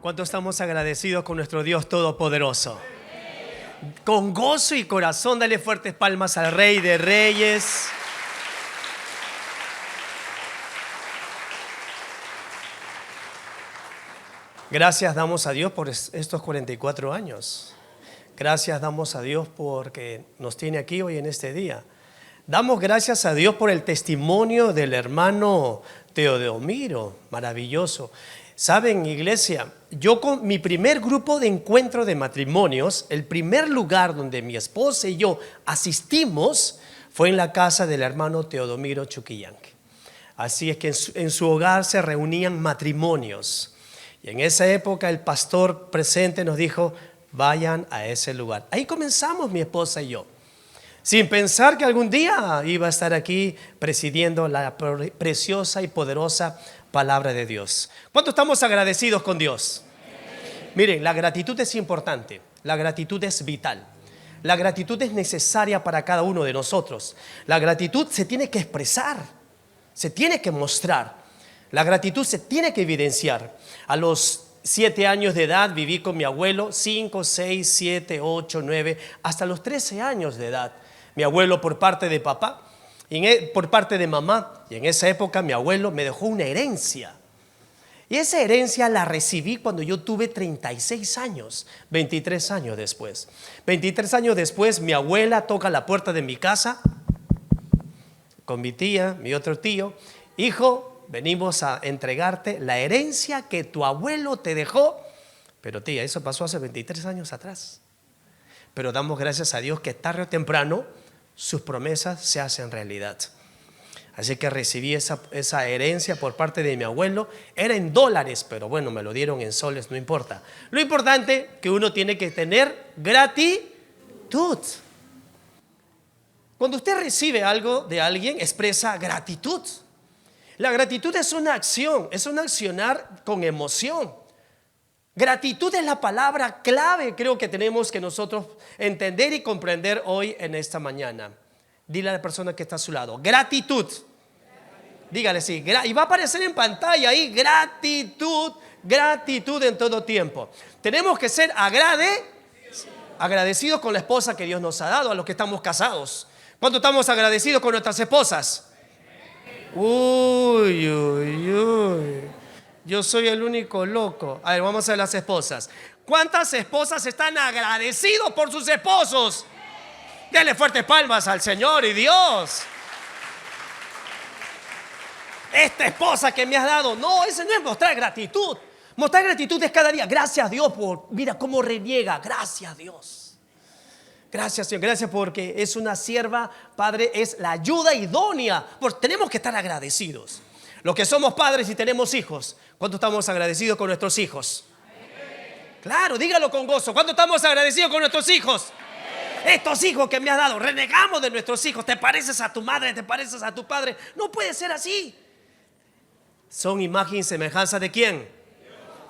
¿Cuánto estamos agradecidos con nuestro Dios Todopoderoso? Con gozo y corazón, dale fuertes palmas al Rey de Reyes. Gracias damos a Dios por estos 44 años. Gracias damos a Dios porque nos tiene aquí hoy en este día. Damos gracias a Dios por el testimonio del hermano Teodomiro, maravilloso. Saben, iglesia, yo con mi primer grupo de encuentro de matrimonios, el primer lugar donde mi esposa y yo asistimos fue en la casa del hermano Teodomiro Chuquillanque. Así es que en su hogar se reunían matrimonios. Y en esa época el pastor presente nos dijo, vayan a ese lugar. Ahí comenzamos mi esposa y yo, sin pensar que algún día iba a estar aquí presidiendo la preciosa y poderosa palabra de Dios. ¿Cuánto estamos agradecidos con Dios? Miren, la gratitud es importante, la gratitud es vital. La gratitud es necesaria para cada uno de nosotros. La gratitud se tiene que expresar, se tiene que mostrar. La gratitud se tiene que evidenciar. A los 7 años de edad viví con mi abuelo, 5, 6, 7, 8, 9, hasta los 13 años de edad. Mi abuelo por parte de papá y por parte de mamá. Y en esa época mi abuelo me dejó una herencia. Y esa herencia la recibí cuando yo tuve 36 años, 23 años después. 23 años después mi abuela toca la puerta de mi casa con mi tía, mi otro tío. Hijo, venimos a entregarte la herencia que tu abuelo te dejó. Pero tía, eso pasó hace 23 años atrás. Pero damos gracias a Dios que tarde o temprano sus promesas se hacen realidad. Así que recibí esa herencia por parte de mi abuelo. Era en dólares, pero bueno, me lo dieron en soles, no importa. Lo importante es que uno tiene que tener gratitud. Cuando usted recibe algo de alguien, expresa gratitud. La gratitud es una acción, es un accionar con emoción. Gratitud es la palabra clave, creo que tenemos que nosotros entender y comprender hoy en esta mañana. Dile a la persona que está a su lado, gratitud. Dígale sí, y va a aparecer en pantalla ahí, gratitud, gratitud en todo tiempo. Tenemos que ser agradecidos con la esposa que Dios nos ha dado, a los que estamos casados. ¿Cuánto estamos agradecidos con nuestras esposas? Uy, uy, uy. Yo soy el único loco. A ver, vamos a ver las esposas. ¿Cuántas esposas están agradecidos por sus esposos? Denle fuertes palmas al Señor y Dios. Esta esposa que me has dado. No, ese no es mostrar gratitud. Mostrar gratitud es cada día. Gracias a Dios por, mira cómo reniega. Gracias a Dios. Gracias, Señor, gracias porque es una sierva, Padre, es la ayuda idónea. Porque tenemos que estar agradecidos. Los que somos padres y tenemos hijos, ¿cuánto estamos agradecidos con nuestros hijos? Claro, dígalo con gozo. ¿Cuánto estamos agradecidos con nuestros hijos? Estos hijos que me has dado, renegamos de nuestros hijos. Te pareces a tu madre, te pareces a tu padre. No puede ser así. Son imagen y semejanza de ¿quién?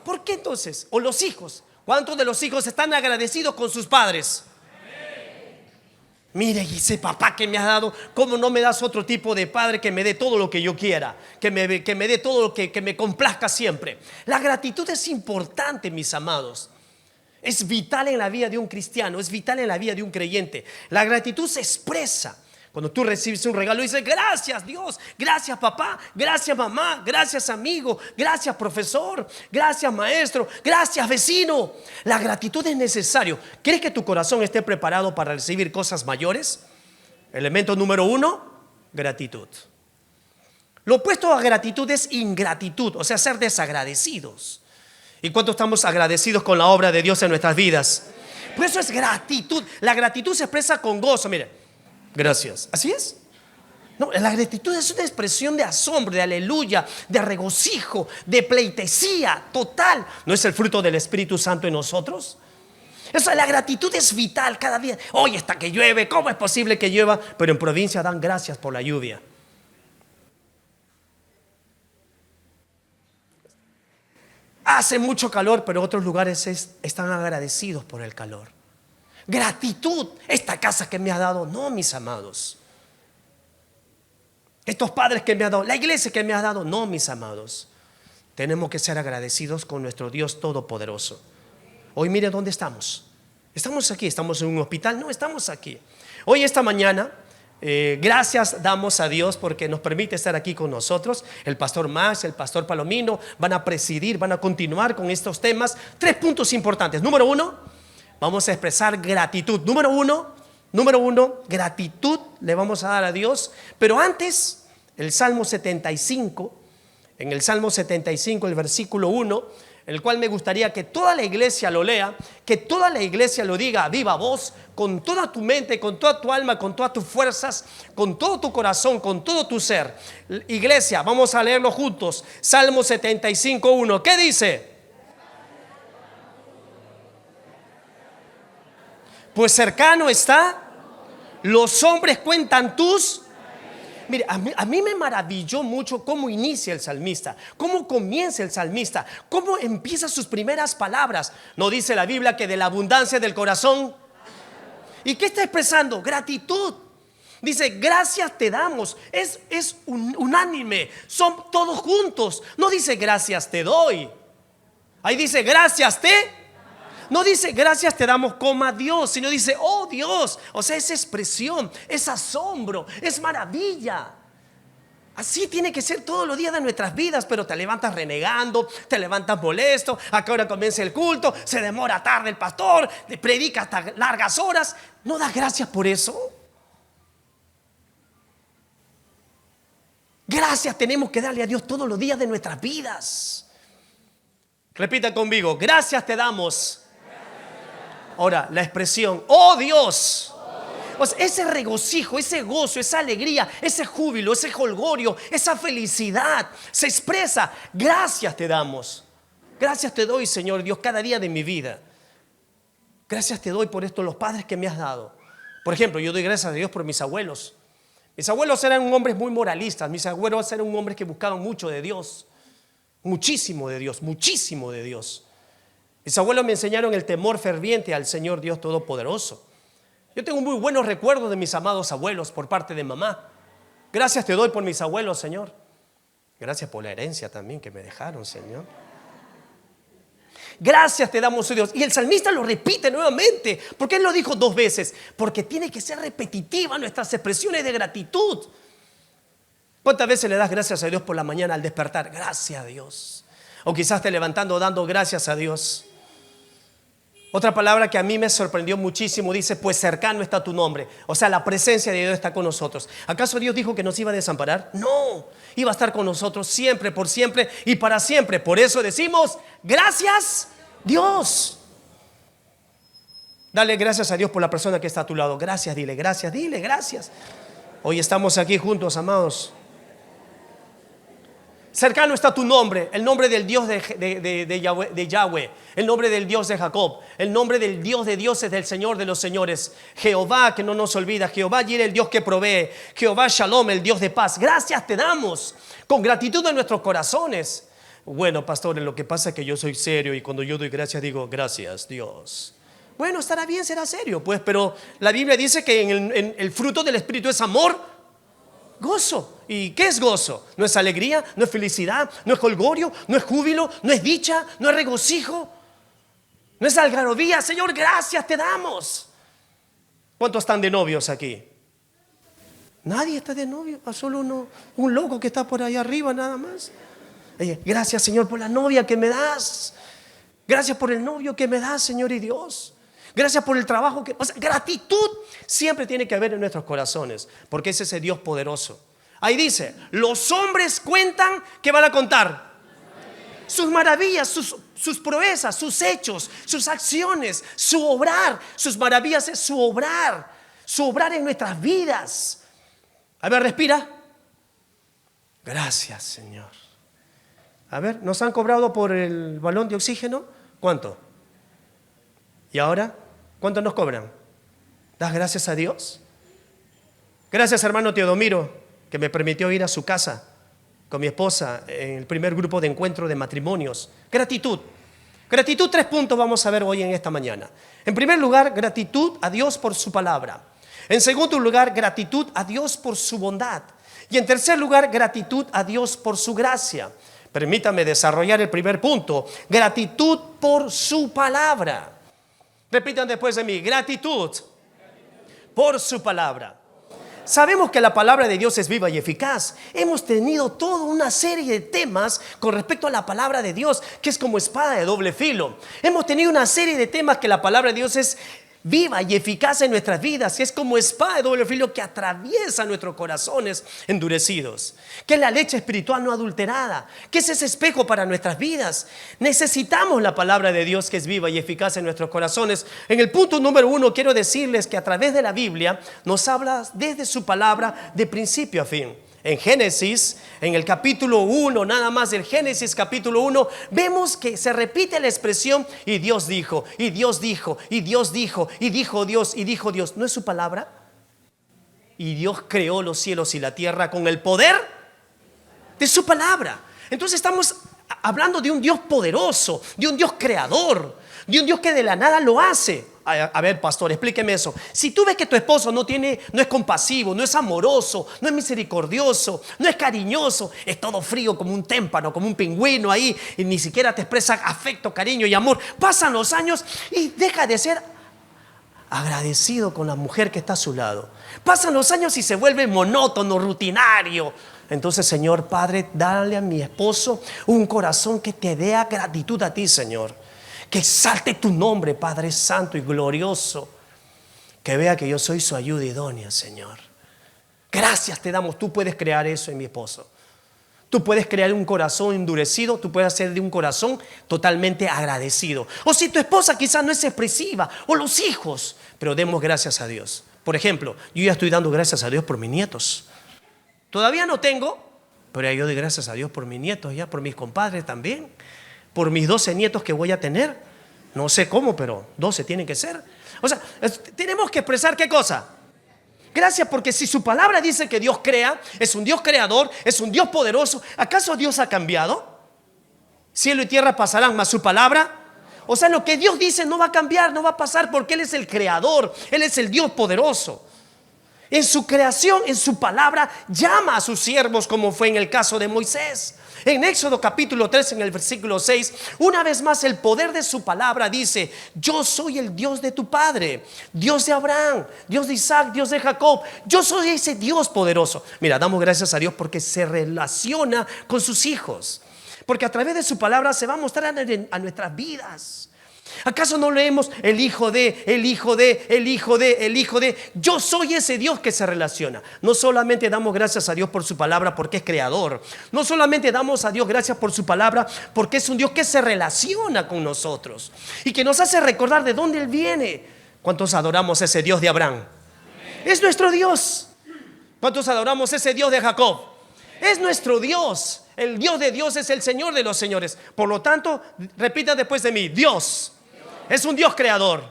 ¿Por qué entonces? O los hijos. ¿Cuántos de los hijos están agradecidos con sus padres? Mire, y ese papá que me has dado, ¿cómo no me das otro tipo de padre que me dé todo lo que yo quiera? Que me dé todo lo que me complazca siempre. La gratitud es importante, mis amados. Es vital en la vida de un cristiano, es vital en la vida de un creyente. La gratitud se expresa. Cuando tú recibes un regalo y dices, gracias Dios, gracias papá, gracias mamá, gracias amigo, gracias profesor, gracias maestro, gracias vecino. La gratitud es necesario. ¿Quieres que tu corazón esté preparado para recibir cosas mayores? Elemento número 1, gratitud. Lo opuesto a gratitud es ingratitud, o sea, ser desagradecidos. ¿Y cuánto estamos agradecidos con la obra de Dios en nuestras vidas? Por eso es gratitud. La gratitud se expresa con gozo, mire. Gracias. ¿Así es? No, la gratitud es una expresión de asombro, de aleluya, de regocijo, de pleitesía total. ¿No es el fruto del Espíritu Santo en nosotros? Eso, la gratitud es vital cada día. Hoy está que llueve, ¿cómo es posible que llueva? Pero en provincia dan gracias por la lluvia. Hace mucho calor, pero otros lugares están agradecidos por el calor. Gratitud, esta casa que me ha dado, no, mis amados. Estos padres que me ha dado, la iglesia que me ha dado, no, mis amados. tenemos que ser agradecidos con nuestro Dios Todopoderoso. Hoy mire dónde estamos. Estamos aquí, estamos en un hospital, no, estamos aquí. Hoy, esta mañana, gracias damos a Dios porque nos permite estar aquí con nosotros. El pastor Max, el pastor Palomino van a presidir, van a continuar con estos temas. 3 puntos importantes. Número 1, vamos a expresar gratitud. Número uno, gratitud le vamos a dar a Dios. Pero antes, el Salmo 75, en el Salmo 75, el versículo 1, el cual me gustaría que toda la iglesia lo lea, que toda la iglesia lo diga a viva voz, con toda tu mente, con toda tu alma, con todas tus fuerzas, con todo tu corazón, con todo tu ser. Iglesia, vamos a leerlo juntos. Salmo 75, 1. ¿Qué dice? Pues cercano está, los hombres cuentan tus. Mire, a mí me maravilló mucho cómo inicia el salmista, cómo comienza el salmista, cómo empieza sus primeras palabras. ¿No dice la Biblia que de la abundancia del corazón? ¿Y qué está expresando? Gratitud. Dice, gracias te damos. Es unánime, son todos juntos. No dice gracias te doy. Ahí dice gracias te. No dice gracias te damos, coma Dios, sino dice oh Dios. O sea, es expresión, es asombro, es maravilla. Así tiene que ser todos los días de nuestras vidas. Pero te levantas renegando, te levantas molesto. ¿A qué hora comienza el culto? Se demora tarde el pastor, le predica hasta largas horas. ¿No das gracias por eso? Gracias tenemos que darle a Dios todos los días de nuestras vidas. Repita conmigo, gracias te damos. Ahora, la expresión, oh Dios. O sea, ese regocijo, ese gozo, esa alegría, ese júbilo, ese jolgorio, esa felicidad se expresa. Gracias te damos. Gracias te doy, Señor Dios, cada día de mi vida. Gracias te doy por esto, los padres que me has dado. Por ejemplo, yo doy gracias a Dios por mis abuelos. Mis abuelos eran hombres muy moralistas. Mis abuelos eran hombres que buscaban mucho de Dios. Muchísimo de Dios, muchísimo de Dios. Mis abuelos me enseñaron el temor ferviente al Señor Dios Todopoderoso. Yo tengo muy buenos recuerdos de mis amados abuelos por parte de mamá. Gracias te doy por mis abuelos, Señor. Gracias por la herencia también que me dejaron, Señor. Gracias te damos, oh Dios. Y el salmista lo repite nuevamente. ¿Por qué él lo dijo 2 veces? Porque tiene que ser repetitiva nuestras expresiones de gratitud. ¿Cuántas veces le das gracias a Dios por la mañana al despertar? Gracias a Dios. O quizás te levantando dando gracias a Dios. Otra palabra que a mí me sorprendió muchísimo dice, pues cercano está tu nombre. O sea, la presencia de Dios está con nosotros. ¿Acaso Dios dijo que nos iba a desamparar? No, iba a estar con nosotros siempre, por siempre y para siempre. Por eso decimos, gracias Dios. Dale gracias a Dios por la persona que está a tu lado. Gracias, dile gracias. Hoy estamos aquí juntos, amados. Cercano está tu nombre, el nombre del Dios de Yahweh, el nombre del Dios de Jacob, el nombre del Dios de dioses, del Señor de los señores. Jehová, que no nos olvida, Jehová Jireh, el Dios que provee, Jehová Shalom, el Dios de paz. Gracias te damos, con gratitud en nuestros corazones. Bueno, pastores, lo que pasa es que yo soy serio y cuando yo doy gracias digo, gracias Dios. Bueno, estará bien, será serio, pues, pero la Biblia dice que en el fruto del Espíritu es amor, gozo. ¿Y qué es gozo? No es alegría, no es felicidad, no es jolgorio, no es júbilo, no es dicha, no es regocijo, no es algarabía. Señor, gracias te damos. ¿Cuántos están de novios aquí? Nadie está de novio, solo un loco que está por ahí arriba nada más. Gracias, Señor, por la novia que me das. Gracias por el novio que me das, Señor y Dios. Gracias por el trabajo que... O sea, gratitud siempre tiene que haber en nuestros corazones, porque es ese Dios poderoso. Ahí dice, los hombres cuentan, ¿qué van a contar? Sus maravillas, sus proezas, sus hechos, sus acciones, su obrar. Sus maravillas es su obrar en nuestras vidas. A ver, respira. Gracias, Señor. A ver, ¿nos han cobrado por el balón de oxígeno? ¿Cuánto? ¿Y ahora? ¿Cuánto nos cobran? ¿Das gracias a Dios? Gracias, hermano Teodomiro, que me permitió ir a su casa con mi esposa en el primer grupo de encuentro de matrimonios. Gratitud. Gratitud, 3 puntos vamos a ver hoy en esta mañana. En primer lugar, gratitud a Dios por su palabra. En segundo lugar, gratitud a Dios por su bondad. Y en tercer lugar, gratitud a Dios por su gracia. Permítame desarrollar el primer punto. Gratitud por su palabra. Repitan después de mí. Gratitud por su palabra. Sabemos que la palabra de Dios es viva y eficaz. Hemos tenido toda una serie de temas con respecto a la palabra de Dios, que es como espada de doble filo. Hemos tenido una serie de temas que la palabra de Dios es viva y eficaz en nuestras vidas, y es como espada de doble filo que atraviesa nuestros corazones endurecidos, que es la leche espiritual no adulterada, que es ese espejo para nuestras vidas. Necesitamos la palabra de Dios que es viva y eficaz en nuestros corazones. En el punto número 1 quiero decirles que a través de la Biblia nos habla desde su palabra de principio a fin. En Génesis, en el capítulo 1, nada más del Génesis capítulo 1, vemos que se repite la expresión y Dios dijo, y Dios dijo, y Dios dijo, y dijo Dios, y dijo Dios. ¿No es su palabra? Y Dios creó los cielos y la tierra con el poder de su palabra. Entonces estamos hablando de un Dios poderoso, de un Dios creador, de un Dios que de la nada lo hace. A ver, pastor, explíqueme eso. Si tú ves que tu esposo no es compasivo, no es amoroso, no es misericordioso, no es cariñoso, es todo frío como un témpano, como un pingüino ahí, y ni siquiera te expresa afecto, cariño y amor, pasan los años y deja de ser agradecido con la mujer que está a su lado. Pasan los años y se vuelve monótono, rutinario. Entonces, Señor Padre, dale a mi esposo un corazón que te dé gratitud a ti, Señor. Que exalte tu nombre, Padre Santo y glorioso. Que vea que yo soy su ayuda idónea, Señor. Gracias te damos. Tú puedes crear eso en mi esposo. Tú puedes crear un corazón endurecido. Tú puedes hacer de un corazón totalmente agradecido. O si tu esposa quizás no es expresiva, o los hijos, pero demos gracias a Dios. Por ejemplo, yo ya estoy dando gracias a Dios por mis nietos. Todavía no tengo, pero yo doy gracias a Dios por mis nietos, ya por mis compadres también, por mis 12 nietos que voy a tener. No sé cómo, pero 12 tienen que ser. O sea, tenemos que expresar ¿qué cosa? Gracias, porque si su palabra dice que Dios crea, es un Dios creador, es un Dios poderoso, ¿acaso Dios ha cambiado? Cielo y tierra pasarán, mas su palabra, o sea, lo que Dios dice no va a cambiar, no va a pasar, porque Él es el creador, Él es el Dios poderoso. En su creación, en su palabra, llama a sus siervos, como fue en el caso de Moisés. En Éxodo capítulo 3, en el versículo 6, una vez más el poder de su palabra dice: yo soy el Dios de tu padre, Dios de Abraham, Dios de Isaac, Dios de Jacob. Yo soy ese Dios poderoso. Mira, damos gracias a Dios porque se relaciona con sus hijos, porque a través de su palabra se va a mostrar a nuestras vidas. ¿Acaso no leemos el hijo de, el hijo de, el hijo de, el hijo de? Yo soy ese Dios que se relaciona. No solamente damos gracias a Dios por su palabra porque es creador. No solamente damos a Dios gracias por su palabra porque es un Dios que se relaciona con nosotros y que nos hace recordar de dónde Él viene. ¿Cuántos adoramos ese Dios de Abraham? Es nuestro Dios. ¿Cuántos adoramos ese Dios de Jacob? Es nuestro Dios. El Dios de Dios es el Señor de los señores. Por lo tanto, repita después de mí: Dios es un Dios creador.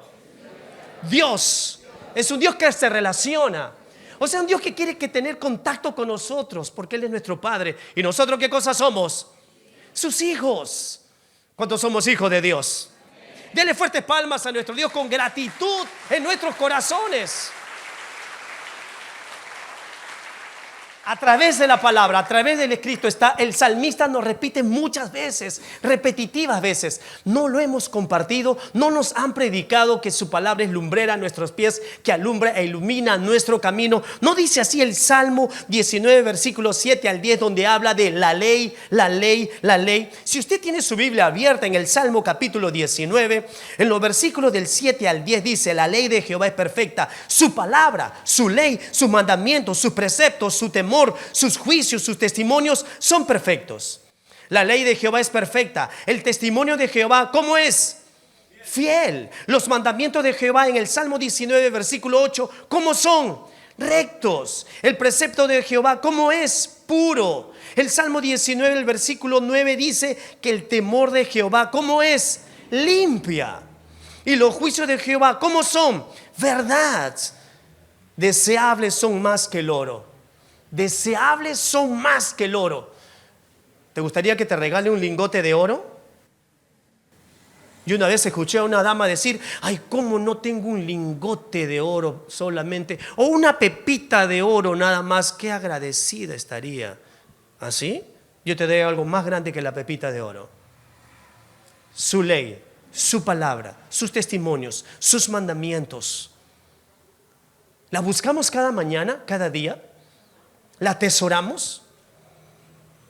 Dios es un Dios que se relaciona. O sea, un Dios que quiere tener contacto con nosotros, porque Él es nuestro Padre. ¿Y nosotros qué cosa somos? Sus hijos. ¿Cuántos somos hijos de Dios? Dele fuertes palmas a nuestro Dios con gratitud en nuestros corazones. A través de la palabra, a través del escrito está, el salmista nos repite muchas veces, repetitivas veces. No lo hemos compartido, no nos han predicado que su palabra es lumbrera a nuestros pies, que alumbra e ilumina nuestro camino. ¿No dice así el Salmo 19, versículos 7 al 10, donde habla de la ley, la ley, la ley? Si usted tiene su Biblia abierta en el Salmo capítulo 19, en los versículos del 7 al 10 dice: la ley de Jehová es perfecta, su palabra, su ley, sus mandamientos, sus preceptos, su temor, sus juicios, sus testimonios son perfectos. La ley de Jehová es perfecta. El testimonio de Jehová, ¿cómo es? Fiel. Los mandamientos de Jehová en el Salmo 19, versículo 8, ¿cómo son? Rectos. El precepto de Jehová, ¿cómo es? Puro. El Salmo 19, el versículo 9 dice que el temor de Jehová, ¿cómo es? Limpia. Y los juicios de Jehová, ¿cómo son? Verdad. Deseables son más que el oro. Deseables son más que el oro. ¿Te gustaría que te regale un lingote de oro? Yo una vez escuché a una dama decir: ay, ¿cómo no tengo un lingote de oro solamente? O una pepita de oro nada más. Qué agradecida estaría. ¿Así? yo te doy algo más grande que la pepita de oro. Su ley, su palabra, sus testimonios, sus mandamientos. ¿La buscamos cada mañana, cada día? ¿La atesoramos?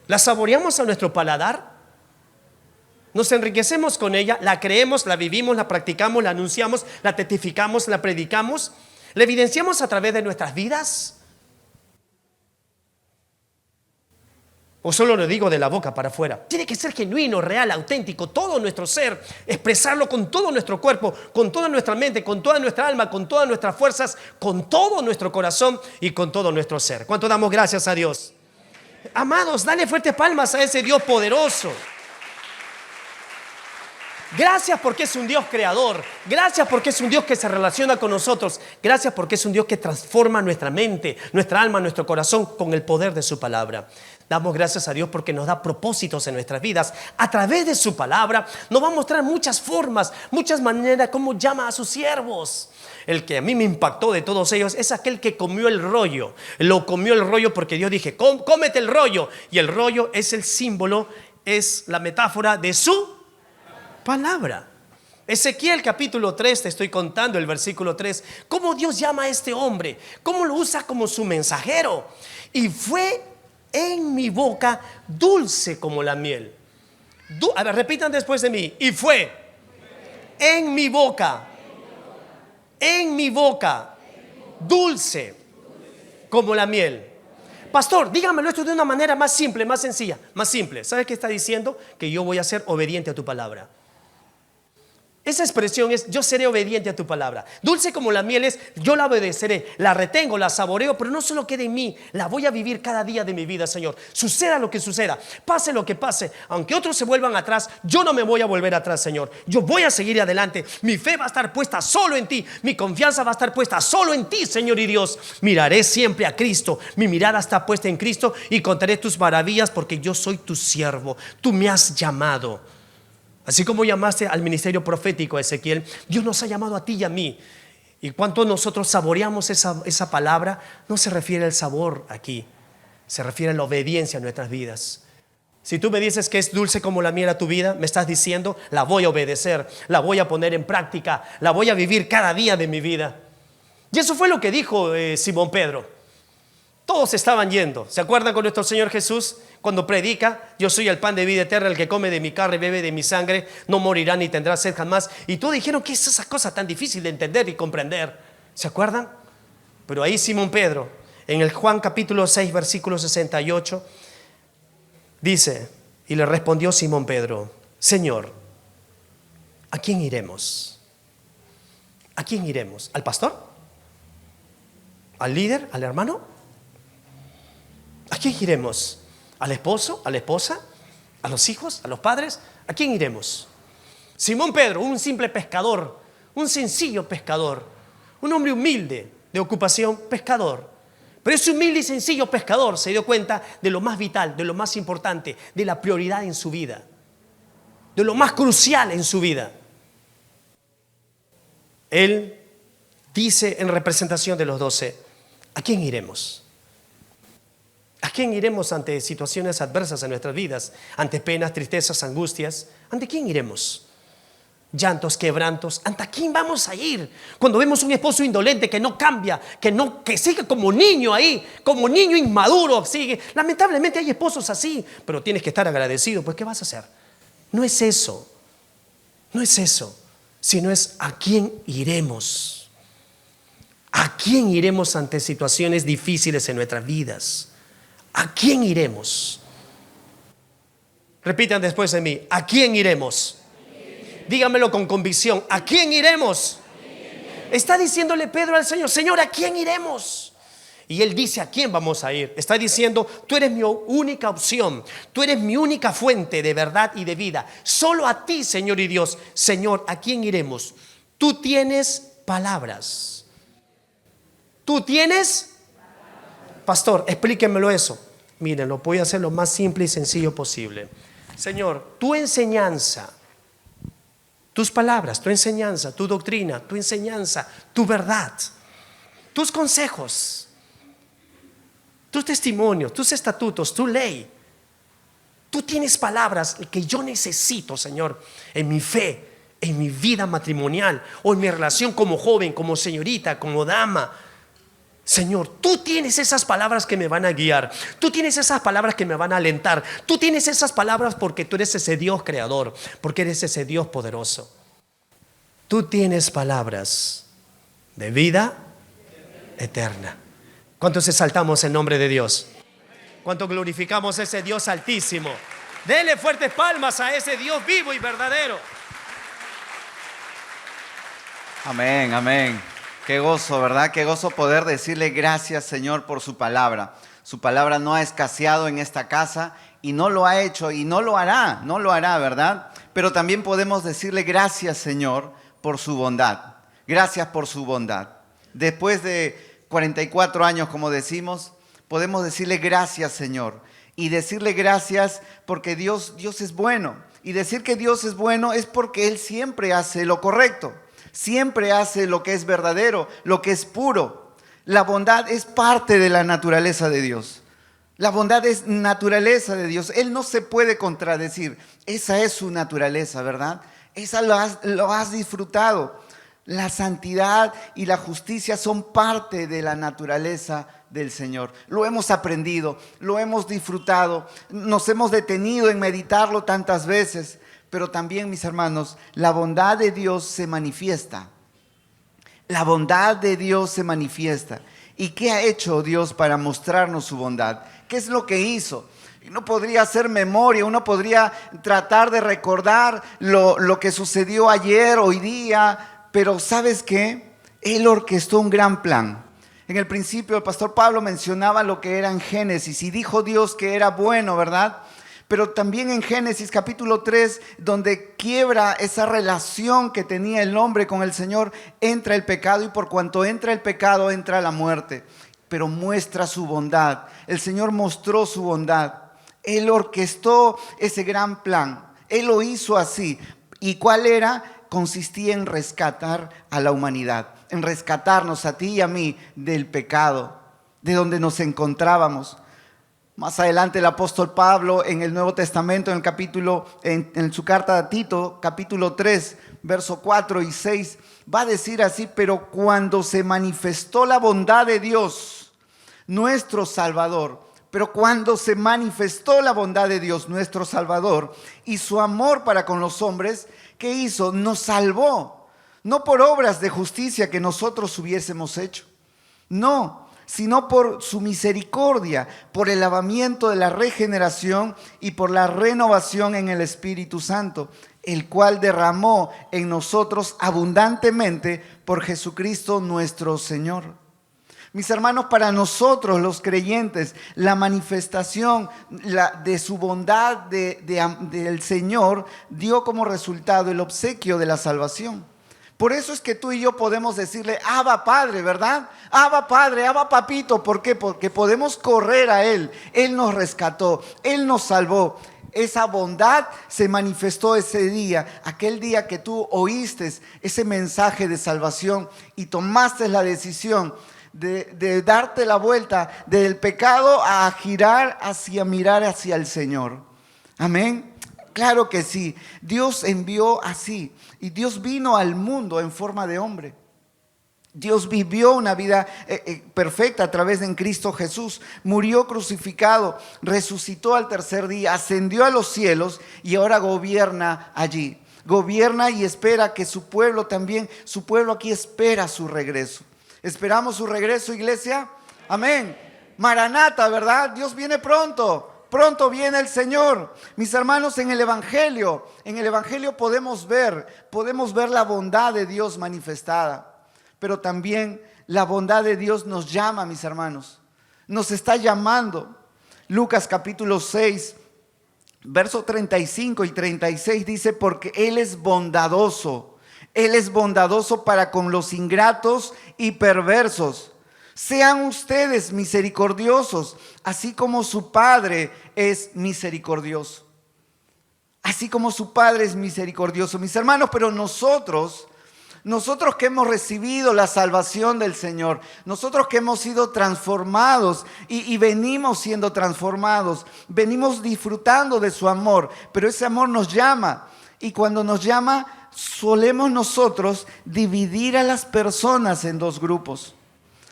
¿La saboreamos a nuestro paladar? ¿Nos enriquecemos con ella? ¿La creemos, la vivimos, la practicamos, la anunciamos, la testificamos, la predicamos? ¿La evidenciamos a través de nuestras vidas? ¿O solo lo digo de la boca para afuera? Tiene que ser genuino, real, auténtico, todo nuestro ser, expresarlo con todo nuestro cuerpo, con toda nuestra mente, con toda nuestra alma, con todas nuestras fuerzas, con todo nuestro corazón y con todo nuestro ser. ¿Cuánto damos gracias a Dios? Amados, dale fuertes palmas a ese Dios poderoso. Gracias porque es un Dios creador. Gracias porque es un Dios que se relaciona con nosotros. Gracias porque es un Dios que transforma nuestra mente, nuestra alma, nuestro corazón con el poder de su palabra. Damos gracias a Dios porque nos da propósitos en nuestras vidas. A través de su palabra nos va a mostrar muchas formas, muchas maneras como llama a sus siervos. El que a mí me impactó de todos ellos es aquel que comió el rollo. Lo comió el rollo porque Dios dije, cómete el rollo. Y el rollo es el símbolo, es la metáfora de su palabra. Ezequiel capítulo 3, te estoy contando el versículo 3, cómo Dios llama a este hombre, cómo lo usa como su mensajero. Y fue en mi boca dulce como la miel. A ver, repitan después de mí. Y fue en mi boca dulce como la miel. Pastor, dígamelo esto de una manera más simple, más sencilla, más simple. ¿Sabes qué está diciendo? Que yo voy a ser obediente a tu palabra. Esa expresión es: yo seré obediente a tu palabra. Dulce como la miel es: yo la obedeceré, la retengo, la saboreo, pero no solo quede en mí, la voy a vivir cada día de mi vida, Señor. Suceda lo que suceda, pase lo que pase, aunque otros se vuelvan atrás, yo no me voy a volver atrás, Señor. Yo voy a seguir adelante. Mi fe va a estar puesta solo en ti, mi confianza va a estar puesta solo en ti, Señor y Dios. Miraré siempre a Cristo, mi mirada está puesta en Cristo y contaré tus maravillas porque yo soy tu siervo. Tú me has llamado. Así como llamaste al ministerio profético, Ezequiel, Dios nos ha llamado a ti y a mí. Y cuánto nosotros saboreamos esa palabra, no se refiere al sabor aquí, se refiere a la obediencia a nuestras vidas. Si tú me dices que es dulce como la miel a tu vida, me estás diciendo: la voy a obedecer, la voy a poner en práctica, la voy a vivir cada día de mi vida. Y eso fue lo que dijo Simón Pedro. Todos estaban yendo. ¿Se acuerdan con nuestro Señor Jesús cuando predica: yo soy el pan de vida eterna, el que come de mi carne y bebe de mi sangre no morirá ni tendrá sed jamás? Y todos dijeron: ¿qué es esa cosa tan difícil de entender y comprender? ¿Se acuerdan? Pero ahí Simón Pedro, en el Juan capítulo 6 versículo 68, dice: y le respondió Simón Pedro: Señor, ¿a quién iremos? ¿A quién iremos? ¿Al pastor? ¿Al líder? ¿Al hermano? ¿A quién iremos? ¿Al esposo? ¿A la esposa? ¿A los hijos? ¿A los padres? ¿A quién iremos? Simón Pedro, un simple pescador, un sencillo pescador, un hombre humilde de ocupación, pescador. Pero ese humilde y sencillo pescador se dio cuenta de lo más vital, de lo más importante, de la prioridad en su vida, de lo más crucial en su vida. Él dice en representación de los 12: ¿a quién iremos? ¿A quién iremos ante situaciones adversas en nuestras vidas? Ante penas, tristezas, angustias. ¿Ante quién iremos? Llantos, quebrantos. ¿Ante quién vamos a ir? Cuando vemos un esposo indolente que no cambia, que sigue como niño ahí, como niño inmaduro, sigue. Lamentablemente hay esposos así, pero tienes que estar agradecido. Pues ¿qué vas a hacer? No es eso. No es eso. Sino es: ¿a quién iremos? ¿A quién iremos ante situaciones difíciles en nuestras vidas? ¿A quién iremos? Repitan después de mí: ¿a quién iremos? Dígamelo con convicción: ¿a quién iremos? Está diciéndole Pedro al Señor: Señor, ¿a quién iremos? Y él dice: ¿a quién vamos a ir? Está diciendo: tú eres mi única opción, tú eres mi única fuente de verdad y de vida. Solo a ti, Señor y Dios. Señor, ¿a quién iremos? Tú tienes palabras. Tú tienes. Pastor, explíquenmelo eso. Miren, lo voy a hacer lo más simple y sencillo posible. Señor, tu enseñanza, tus palabras, tu enseñanza, tu doctrina, tu enseñanza, tu verdad, tus consejos, tus testimonios, tus estatutos, tu ley, Tú tienes palabras que yo necesito, Señor, en mi fe, en mi vida matrimonial o en mi relación como joven, como señorita, como dama. Señor, tú tienes esas palabras que me van a guiar. Tú tienes esas palabras que me van a alentar. Tú tienes esas palabras porque tú eres ese Dios creador, porque eres ese Dios poderoso. Tú tienes palabras de vida eterna. ¿Cuántos exaltamos el nombre de Dios? ¿Cuánto glorificamos a ese Dios altísimo? Dele fuertes palmas a ese Dios vivo y verdadero. Amén, amén. Qué gozo, ¿verdad? Qué gozo poder decirle gracias, Señor, por su palabra. Su palabra no ha escaseado en esta casa y no lo ha hecho y no lo hará, ¿verdad? Pero también podemos decirle gracias, Señor, por su bondad. Gracias por su bondad. Después de 44 años, como decimos, podemos decirle gracias, Señor. Y decirle gracias porque Dios es bueno. Y decir que Dios es bueno es porque Él siempre hace lo correcto. Siempre hace lo que es verdadero, lo que es puro. La bondad es parte de la naturaleza de Dios. La bondad es naturaleza de Dios. Él no se puede contradecir. Esa es su naturaleza, ¿verdad? Esa lo has disfrutado. La santidad y la justicia son parte de la naturaleza del Señor. Lo hemos aprendido, lo hemos disfrutado, nos hemos detenido en meditarlo tantas veces. Pero también, mis hermanos, la bondad de Dios se manifiesta. La bondad de Dios se manifiesta. ¿Y qué ha hecho Dios para mostrarnos su bondad? ¿Qué es lo que hizo? Uno podría hacer memoria, uno podría tratar de recordar lo que sucedió ayer, hoy día, pero ¿sabes qué? Él orquestó un gran plan. En el principio el pastor Pablo mencionaba lo que era en Génesis y dijo Dios que era bueno, ¿verdad? Pero también en Génesis capítulo 3, donde quiebra esa relación que tenía el hombre con el Señor, entra el pecado y por cuanto entra el pecado, entra la muerte. Pero muestra su bondad. El Señor mostró su bondad. Él orquestó ese gran plan. Él lo hizo así. ¿Y cuál era? Consistía en rescatar a la humanidad, en rescatarnos a ti y a mí del pecado, de donde nos encontrábamos. Más adelante el apóstol Pablo en el Nuevo Testamento, en su carta a Tito, capítulo 3, verso 4 y 6, va a decir así: pero cuando se manifestó la bondad de Dios, nuestro Salvador, nuestro Salvador, y su amor para con los hombres, ¿qué hizo? Nos salvó, no por obras de justicia que nosotros hubiésemos hecho, no, sino por su misericordia, por el lavamiento de la regeneración y por la renovación en el Espíritu Santo, el cual derramó en nosotros abundantemente por Jesucristo nuestro Señor. Mis hermanos, para nosotros los creyentes, la manifestación de su bondad del Señor dio como resultado el obsequio de la salvación. Por eso es que tú y yo podemos decirle Abba Padre, ¿verdad? Abba Padre, Abba Papito. ¿Por qué? Porque podemos correr a Él. Él nos rescató, Él nos salvó. Esa bondad se manifestó ese día, aquel día que tú oíste ese mensaje de salvación y tomaste la decisión de darte la vuelta del pecado a girar mirar hacia el Señor. Amén. Claro que sí, Dios envió así y Dios vino al mundo en forma de hombre. Dios vivió una vida perfecta a través de Cristo Jesús, murió crucificado, resucitó al tercer día, ascendió a los cielos y ahora gobierna allí. Gobierna y espera que su pueblo aquí espera su regreso. ¿Esperamos su regreso, iglesia? Amén. Maranata, ¿verdad? Dios viene pronto. Pronto viene el Señor. Mis hermanos, en el Evangelio podemos ver la bondad de Dios manifestada. Pero también la bondad de Dios nos llama, mis hermanos. Nos está llamando. Lucas capítulo 6, verso 35 y 36 dice: porque Él es bondadoso. Él es bondadoso para con los ingratos y perversos. Sean ustedes misericordiosos, así como su Padre es misericordioso. Así como su Padre es misericordioso. Mis hermanos, pero nosotros Nosotros que hemos recibido la salvación del Señor, nosotros que hemos sido transformados y venimos siendo transformados, venimos disfrutando de su amor, pero ese amor nos llama. Y cuando nos llama, solemos nosotros dividir a las personas en dos grupos.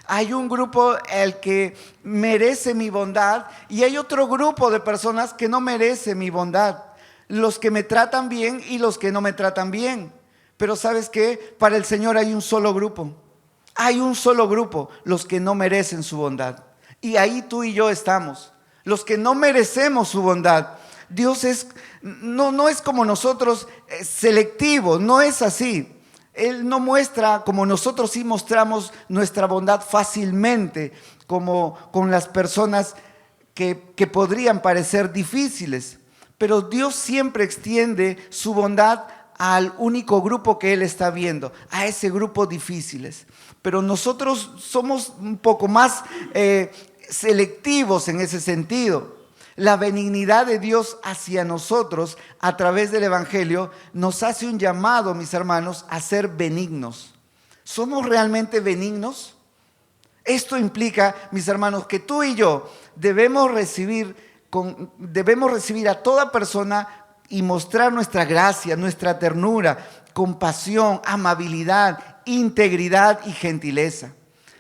Hay un grupo el que merece mi bondad y hay otro grupo de personas que no merece mi bondad. Los que me tratan bien y los que no me tratan bien. Pero ¿sabes qué? Para el Señor hay un solo grupo. Hay un solo grupo, los que no merecen su bondad. Y ahí tú y yo estamos, los que no merecemos su bondad. Dios no es como nosotros, selectivo, no es así. Él no muestra como nosotros sí mostramos nuestra bondad fácilmente, como con las personas que podrían parecer difíciles. Pero Dios siempre extiende su bondad al único grupo que Él está viendo, a ese grupo difíciles. Pero nosotros somos un poco más selectivos en ese sentido. La benignidad de Dios hacia nosotros a través del Evangelio nos hace un llamado, mis hermanos, a ser benignos. ¿Somos realmente benignos? Esto implica, mis hermanos, que tú y yo debemos recibir a toda persona y mostrar nuestra gracia, nuestra ternura, compasión, amabilidad, integridad y gentileza.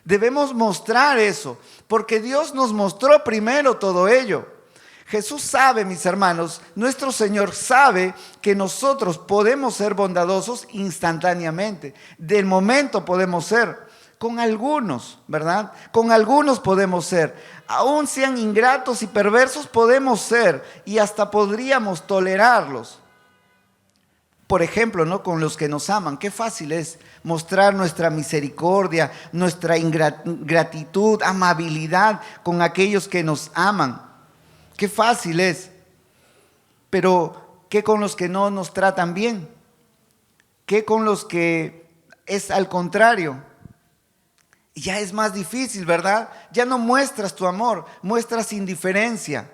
Debemos mostrar eso, porque Dios nos mostró primero todo ello. Jesús sabe, mis hermanos, nuestro Señor sabe que nosotros podemos ser bondadosos instantáneamente. Del momento podemos ser, con algunos, ¿verdad? Con algunos podemos ser. Aún sean ingratos y perversos, podemos ser y hasta podríamos tolerarlos. Por ejemplo, ¿no? Con los que nos aman. Qué fácil es mostrar nuestra misericordia, nuestra gratitud, amabilidad con aquellos que nos aman. Qué fácil es. Pero, ¿qué con los que no nos tratan bien? ¿Qué con los que es al contrario? Ya es más difícil, ¿verdad? Ya no muestras tu amor, muestras indiferencia.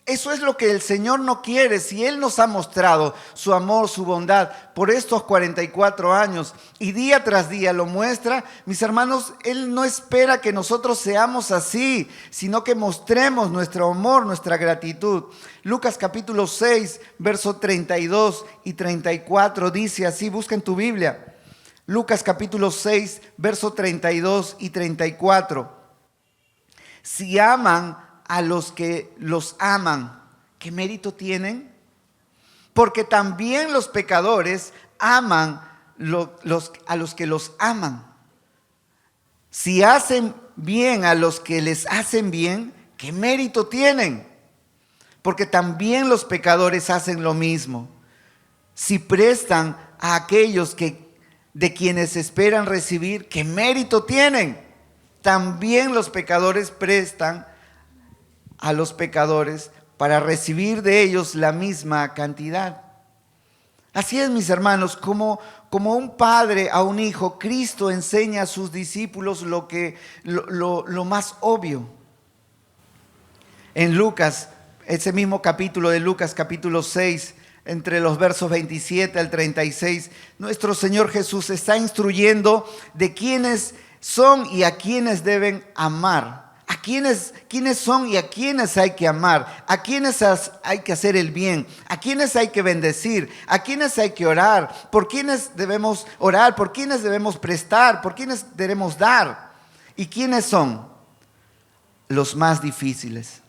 Eso es lo que el Señor no quiere. Si Él nos ha mostrado su amor, su bondad por estos 44 años y día tras día lo muestra, mis hermanos, Él no espera que nosotros seamos así, sino que mostremos nuestro amor, nuestra gratitud. Lucas capítulo 6, versos 32 y 34 dice así, busca en tu Biblia. Lucas capítulo 6, versos 32 y 34. Si aman a los que los aman, ¿qué mérito tienen? Porque también los pecadores aman a los que los aman. Si hacen bien a los que les hacen bien, ¿qué mérito tienen? Porque también los pecadores hacen lo mismo. Si prestan a aquellos de quienes esperan recibir, ¿qué mérito tienen? También los pecadores prestan a los pecadores para recibir de ellos la misma cantidad. Así es, mis hermanos, como un padre a un hijo, Cristo enseña a sus discípulos lo más obvio. En Lucas, ese mismo capítulo de Lucas, capítulo 6, entre los versos 27 al 36, nuestro Señor Jesús está instruyendo de quiénes son y a quiénes deben amar. ¿A quiénes son y a quiénes hay que amar? ¿A quiénes hay que hacer el bien? ¿A quiénes hay que bendecir? ¿A quiénes hay que orar? ¿Por quiénes debemos orar? ¿Por quiénes debemos prestar? ¿Por quiénes debemos dar? ¿Y quiénes son los más difíciles?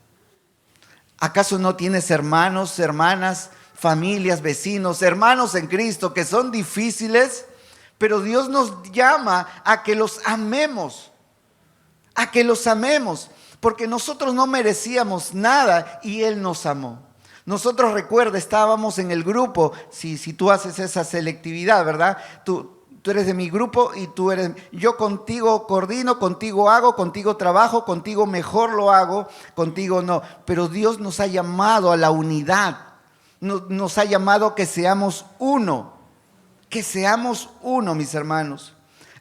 ¿Acaso no tienes hermanos, hermanas, familias, vecinos, hermanos en Cristo que son difíciles? Pero Dios nos llama a que los amemos. A que los amemos, porque nosotros no merecíamos nada y Él nos amó. Nosotros, recuerda, estábamos en el grupo, si tú haces esa selectividad, ¿verdad? Tú eres de mi grupo y tú eres, yo contigo coordino, contigo hago, contigo trabajo, contigo mejor lo hago, contigo no. Pero Dios nos ha llamado a la unidad, nos ha llamado a que seamos uno, mis hermanos.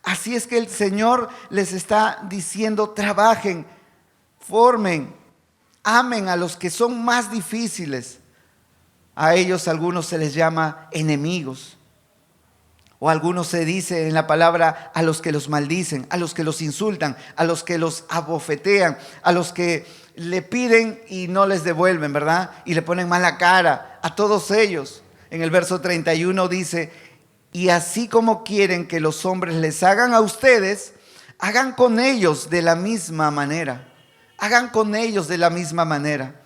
Así es que el Señor les está diciendo, trabajen, formen, amen a los que son más difíciles. A ellos algunos se les llama enemigos O algunos se dice en la palabra a los que los maldicen, a los que los insultan, a los que los abofetean, a los que le piden y no les devuelven, ¿verdad? Y le ponen mala cara a todos ellos. En el verso 31 dice: y así como quieren que los hombres les hagan a ustedes, hagan con ellos de la misma manera. Hagan con ellos de la misma manera.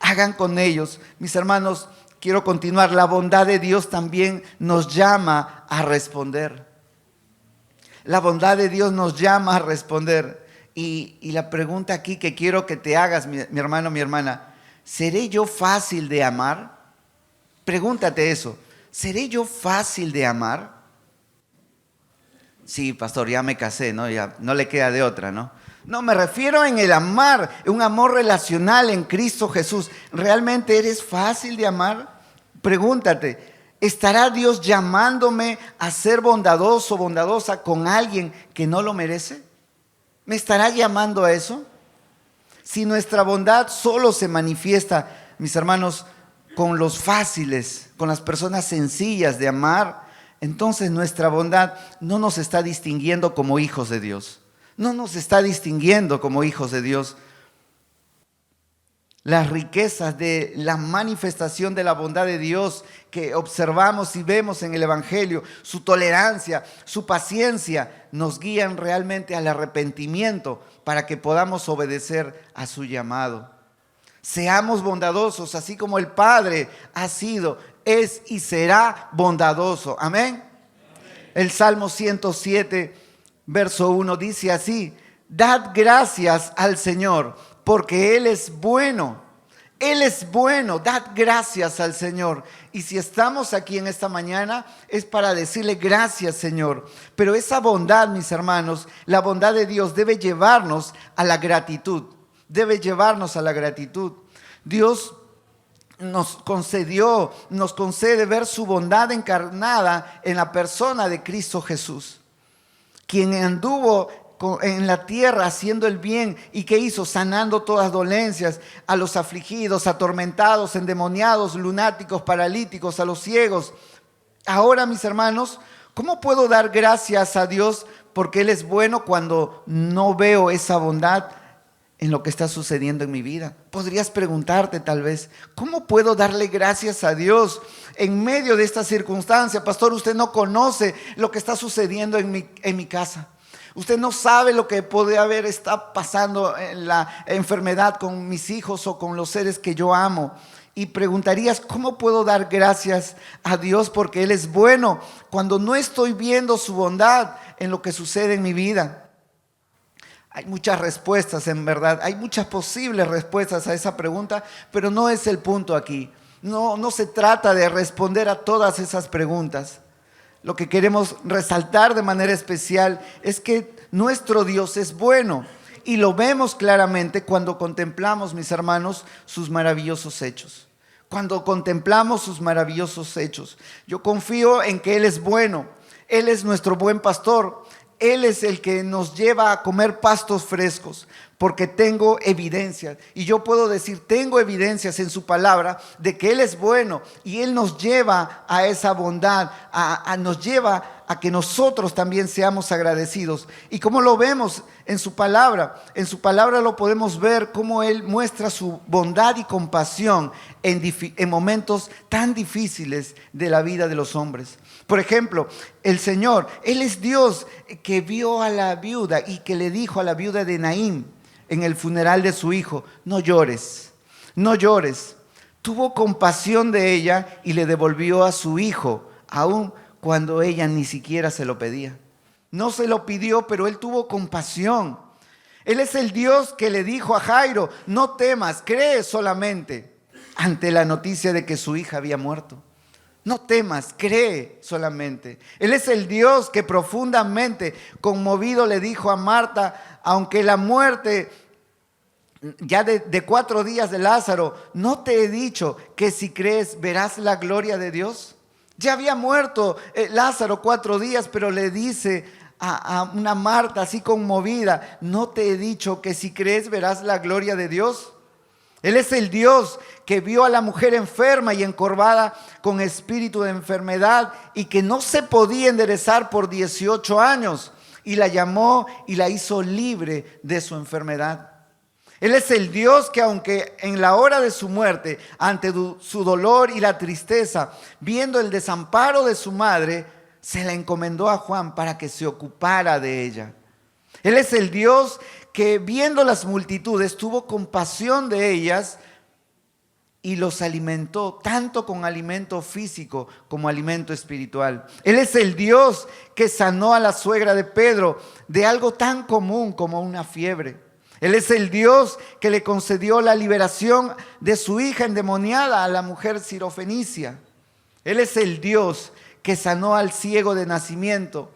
Hagan con ellos. Mis hermanos, quiero continuar. La bondad de Dios también nos llama a responder. La bondad de Dios nos llama a responder. Y la pregunta aquí que quiero que te hagas, mi hermano, mi hermana: ¿seré yo fácil de amar? Pregúntate eso. ¿Seré yo fácil de amar? Sí, pastor, ya me casé, ¿no? Ya no le queda de otra, ¿no? No, me refiero en el amar, un amor relacional en Cristo Jesús. ¿Realmente eres fácil de amar? Pregúntate, ¿estará Dios llamándome a ser bondadoso, bondadosa con alguien que no lo merece? ¿Me estará llamando a eso? Si nuestra bondad solo se manifiesta, mis hermanos, con los fáciles, con las personas sencillas de amar, entonces nuestra bondad no nos está distinguiendo como hijos de Dios. No nos está distinguiendo como hijos de Dios. Las riquezas de la manifestación de la bondad de Dios que observamos y vemos en el Evangelio, su tolerancia, su paciencia, nos guían realmente al arrepentimiento para que podamos obedecer a su llamado. Seamos bondadosos, así como el Padre ha sido, es y será bondadoso. Amén. El Salmo 107, verso 1 dice así: dad gracias al Señor, porque Él es bueno. Él es bueno, dad gracias al Señor. Y si estamos aquí en esta mañana es para decirle gracias, Señor. Pero esa bondad, mis hermanos, la bondad de Dios debe llevarnos a la gratitud. Debe llevarnos a la gratitud. Dios nos concede ver su bondad encarnada en la persona de Cristo Jesús, quien anduvo en la tierra haciendo el bien. ¿Y qué hizo? Sanando todas dolencias, a los afligidos, atormentados, endemoniados, lunáticos, paralíticos, a los ciegos. Ahora, mis hermanos, ¿cómo puedo dar gracias a Dios porque Él es bueno cuando no veo esa bondad en lo que está sucediendo en mi vida? Podrías preguntarte tal vez, ¿cómo puedo darle gracias a Dios en medio de esta circunstancia? Pastor, usted no conoce lo que está sucediendo en mi casa. Usted no sabe lo que puede estar pasando en la enfermedad con mis hijos o con los seres que yo amo. Y preguntarías, ¿cómo puedo dar gracias a Dios porque Él es bueno cuando no estoy viendo su bondad en lo que sucede en mi vida? Hay muchas respuestas, en verdad. Hay muchas posibles respuestas a esa pregunta, pero no es el punto aquí. No se trata de responder a todas esas preguntas. Lo que queremos resaltar de manera especial es que nuestro Dios es bueno. Y lo vemos claramente cuando contemplamos, mis hermanos, sus maravillosos hechos. Cuando contemplamos sus maravillosos hechos. Yo confío en que Él es bueno. Él es nuestro buen pastor. Él es el que nos lleva a comer pastos frescos, porque tengo evidencias. Y yo puedo decir, tengo evidencias en su palabra de que Él es bueno y Él nos lleva a esa bondad, nos lleva a que nosotros también seamos agradecidos. Y como lo vemos en su palabra lo podemos ver cómo Él muestra su bondad y compasión en momentos tan difíciles de la vida de los hombres. Por ejemplo, el Señor, Él es Dios que vio a la viuda y que le dijo a la viuda de Naín en el funeral de su hijo: no llores, no llores. Tuvo compasión de ella y le devolvió a su hijo, aun cuando ella ni siquiera se lo pedía. No se lo pidió, pero Él tuvo compasión. Él es el Dios que le dijo a Jairo: no temas, cree solamente, ante la noticia de que su hija había muerto. No temas, cree solamente. Él es el Dios que profundamente conmovido le dijo a Marta: aunque la muerte ya de 4 días de Lázaro, ¿no te he dicho que si crees verás la gloria de Dios? Ya había muerto Lázaro 4 días, pero le dice a una Marta así conmovida: ¿no te he dicho que si crees verás la gloria de Dios? Él es el Dios que vio a la mujer enferma y encorvada con espíritu de enfermedad y que no se podía enderezar por 18 años. Y la llamó y la hizo libre de su enfermedad. Él es el Dios que aunque en la hora de su muerte, ante su dolor y la tristeza, viendo el desamparo de su madre, se la encomendó a Juan para que se ocupara de ella. Él es el Dios que viendo las multitudes tuvo compasión de ellas y los alimentó tanto con alimento físico como alimento espiritual. Él es el Dios que sanó a la suegra de Pedro de algo tan común como una fiebre. Él es el Dios que le concedió la liberación de su hija endemoniada a la mujer sirofenicia. Él es el Dios que sanó al ciego de nacimiento,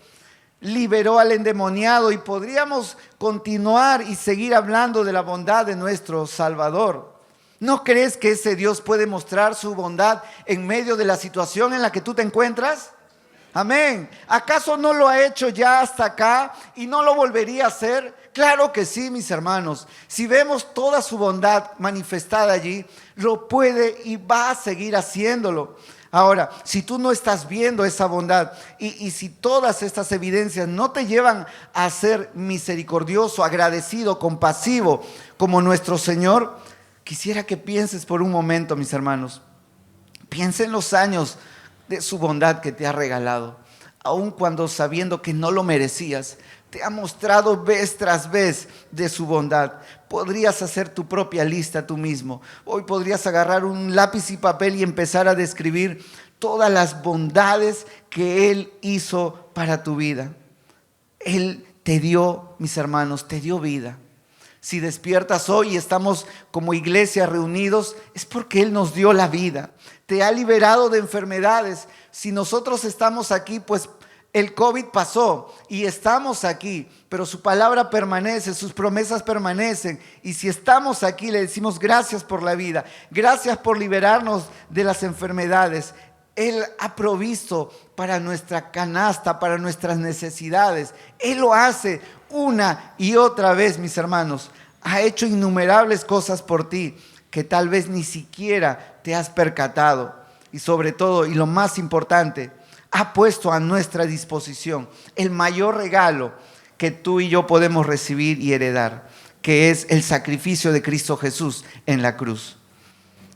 liberó al endemoniado y podríamos continuar y seguir hablando de la bondad de nuestro Salvador. ¿No crees que ese Dios puede mostrar su bondad en medio de la situación en la que tú te encuentras? Amén. ¿Acaso no lo ha hecho ya hasta acá y no lo volvería a hacer? Claro que sí, mis hermanos. Si vemos toda su bondad manifestada allí, lo puede y va a seguir haciéndolo. Ahora, si tú no estás viendo esa bondad y si todas estas evidencias no te llevan a ser misericordioso, agradecido, compasivo como nuestro Señor, quisiera que pienses por un momento, mis hermanos. Piensa en los años de su bondad que te ha regalado, aun cuando sabiendo que no lo merecías, te ha mostrado vez tras vez de su bondad. Podrías hacer tu propia lista tú mismo. Hoy podrías agarrar un lápiz y papel y empezar a describir todas las bondades que Él hizo para tu vida. Él te dio, mis hermanos, te dio vida. Si despiertas hoy y estamos como iglesia reunidos, es porque Él nos dio la vida. Te ha liberado de enfermedades. Si nosotros estamos aquí, pues el COVID pasó y estamos aquí, pero su palabra permanece, sus promesas permanecen. Y si estamos aquí, le decimos gracias por la vida, gracias por liberarnos de las enfermedades. Él ha provisto para nuestra canasta, para nuestras necesidades. Él lo hace una y otra vez, mis hermanos. Ha hecho innumerables cosas por ti que tal vez ni siquiera te has percatado. Y sobre todo, y lo más importante, ha puesto a nuestra disposición el mayor regalo que tú y yo podemos recibir y heredar, que es el sacrificio de Cristo Jesús en la cruz.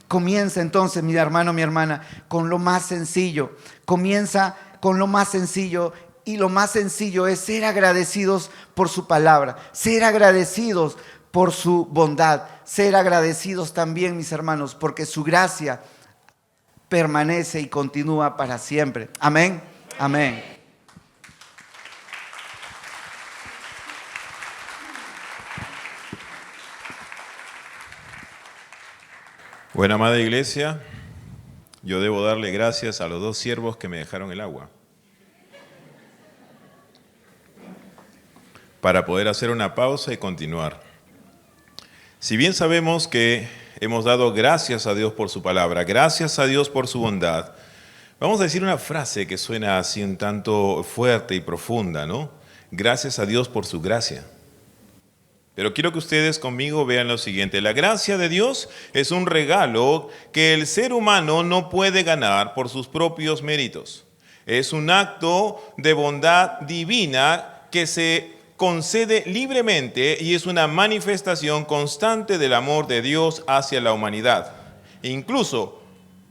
Comienza entonces, mi hermano, mi hermana, con lo más sencillo. Comienza con lo más sencillo, y lo más sencillo es ser agradecidos por su palabra, ser agradecidos por su bondad, ser agradecidos también, mis hermanos, porque su gracia permanece y continúa para siempre. Amén. Amén. Bueno, amada iglesia, yo debo darle gracias a los dos siervos que me dejaron el agua para poder hacer una pausa y continuar. Si bien sabemos que hemos dado gracias a Dios por su palabra, gracias a Dios por su bondad, vamos a decir una frase que suena así un tanto fuerte y profunda, ¿no? Gracias a Dios por su gracia. Pero quiero que ustedes conmigo vean lo siguiente. La gracia de Dios es un regalo que el ser humano no puede ganar por sus propios méritos. Es un acto de bondad divina que se concede libremente y es una manifestación constante del amor de Dios hacia la humanidad. Incluso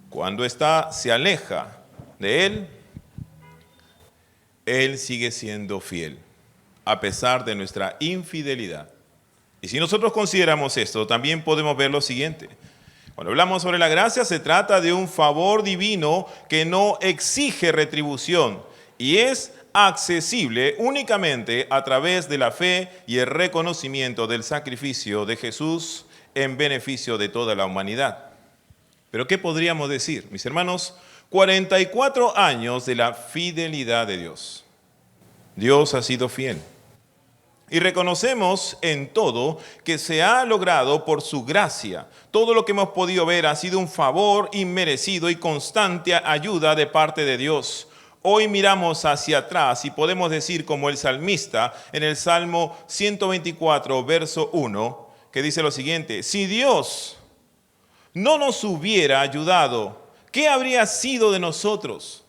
cuando ésta se aleja de Él, Él sigue siendo fiel, a pesar de nuestra infidelidad. Y si nosotros consideramos esto, también podemos ver lo siguiente. Cuando hablamos sobre la gracia, se trata de un favor divino que no exige retribución y es accesible únicamente a través de la fe y el reconocimiento del sacrificio de Jesús en beneficio de toda la humanidad. Pero ¿qué podríamos decir? Mis hermanos, 44 años de la fidelidad de Dios. Dios ha sido fiel. Y reconocemos en todo que se ha logrado por su gracia. Todo lo que hemos podido ver ha sido un favor inmerecido y constante ayuda de parte de Dios. Hoy miramos hacia atrás y podemos decir como el salmista en el Salmo 124, verso 1, que dice lo siguiente: si Dios no nos hubiera ayudado, ¿qué habría sido de nosotros?